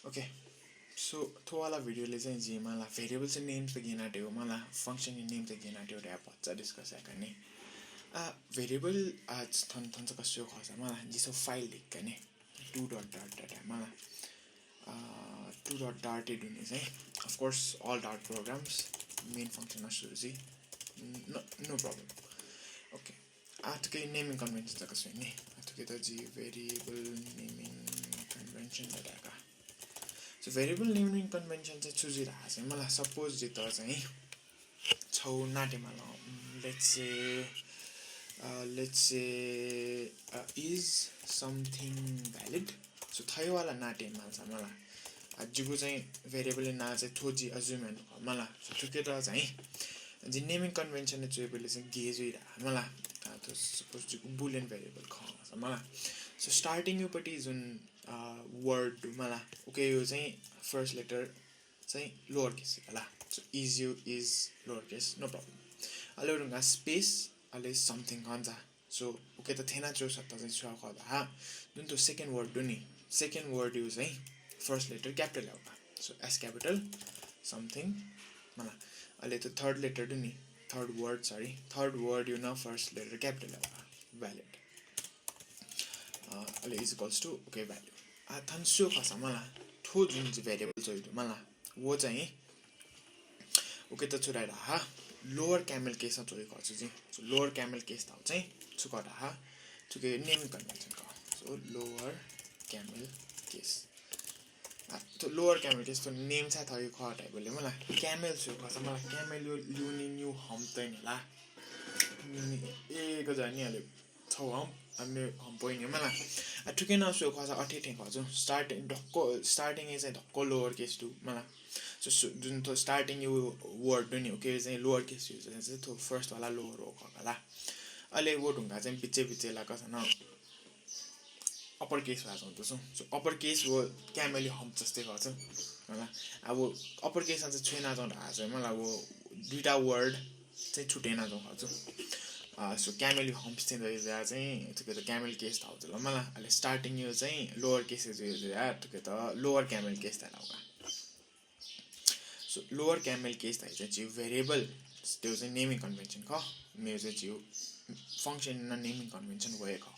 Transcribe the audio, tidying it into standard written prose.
Okay, so थोवाला भिडियोले चाहिँ जे मलाई भेरिएबल्स नेम्स त गिनाट्यो मलाई फंक्शन नेम त गिनाट्यो रे पच्चा डिस्कस याकने भेरिएबल आज थन थन कसो खसा मलाई जिसो फाइल लिखने 2 डॉट डॉट डॉट मलाई 2 डॉट डॉट हुने चाहिँ of course all dot programs main function असुजी no problem. Okay, आजकै नेमिङ कन्भेन्सन त कसो नि आजकै त जी भेरिएबल नेमिङ कन्भेन्सन लगाका So variable naming convention चाहिँ चुजिरहेको छ मलाई सपोज जे त चाहिँ छौ नाटेमा ल let's say is something valid so थायो वाला नाटेमा छ मलाई अजुको चाहिँ भेरिएबल ना चाहिँ थोजी अज्युमेन्ट मलाई सो ठुके त चाहिँ जे नेमिङ कन्भेन्सन चुइबले चाहिँ गेज होइरा मलाई त सपोज जो बुलियन भेरिएबल छ मलाई सो स्टार्टिङ योपट्टि जुन वर्ड मलाई ओके यो चाहिँ फर्स्ट लेटर चाहिँ लोअर केस होला so is U is lower case no problem अले रुंगा स्पेस अले समथिङ हुन्छ सो ओके त थेना जो सत्ता चाहिँ छुवा खदा हा जुन त सेकेन्ड वर्ड दु नि सेकेन्ड वर्ड यु चाहिँ फर्स्ट लेटर क्यापिटल होला सो एस क्यापिटल समथिङ मलाई अले त थर्ड लेटर दु नि थर्ड वर्ड यु न फर्स्ट लेटर क्यापिटल होला भ्यालिड अले is equals to okay value थन सो खसा मलाई थो जुन चाहिँ भेरिएबल छ मलाई वो चाहिँ ओके त छुराइरा हा लोअर क्यामल केस चोइ खर्छ चाहिँ सो लोअर क्यामल केस त चाहिँ छुकरा हा छुके नेमिङ कन्भेन्सन का सो लोअर क्यामल केस तो लोअर क्यामल केस तो नेम छ थयो ख टाइपले मलाई क्यामल सो खसा मलाई क्यामल यो ल्युनी न्यू हम तैन ला ए को जानि आले छौ हम हामीले हम पोइन मलाई ठुके न सो खसा अठेठे खजु स्टार्टिङ चाहिँ धक्को लोअर केस टु मलाई सो जुन तो स्टार्टिङ यो वर्ड नि ओके चाहिँ लोअर केस युज चाहिँ तो फर्स्ट वाला लोअर हो खला अहिले वो ढुंगा चाहिँ पिचे ला कस न अपर केस भाज हुन्छ सो अपर केस वो क्यामेल हम जस्तै गर्छ होला अब अपर केस चाहिँ छुइना जाउँ हाज मलाई वो दुईटा वर्ड चाहिँ छुटेना जाउँ हजु सो क्यामेल हम्स चाहिँ तुके त क्यामेल केस थाहा ल मलाई अहिले स्टार्टिङ यो चाहिँ लोअर केस युज यार तुके त लोअर क्यामेल केस थाहा लाउका सो लोअर क्यामेल केस थाहा चाहिँ भेरिएबल त्यो चाहिँ नेमिङ कन्भेन्सन ख मेरो चाहिँ फंक्शन न नेमिङ कन्भेन्सन गएको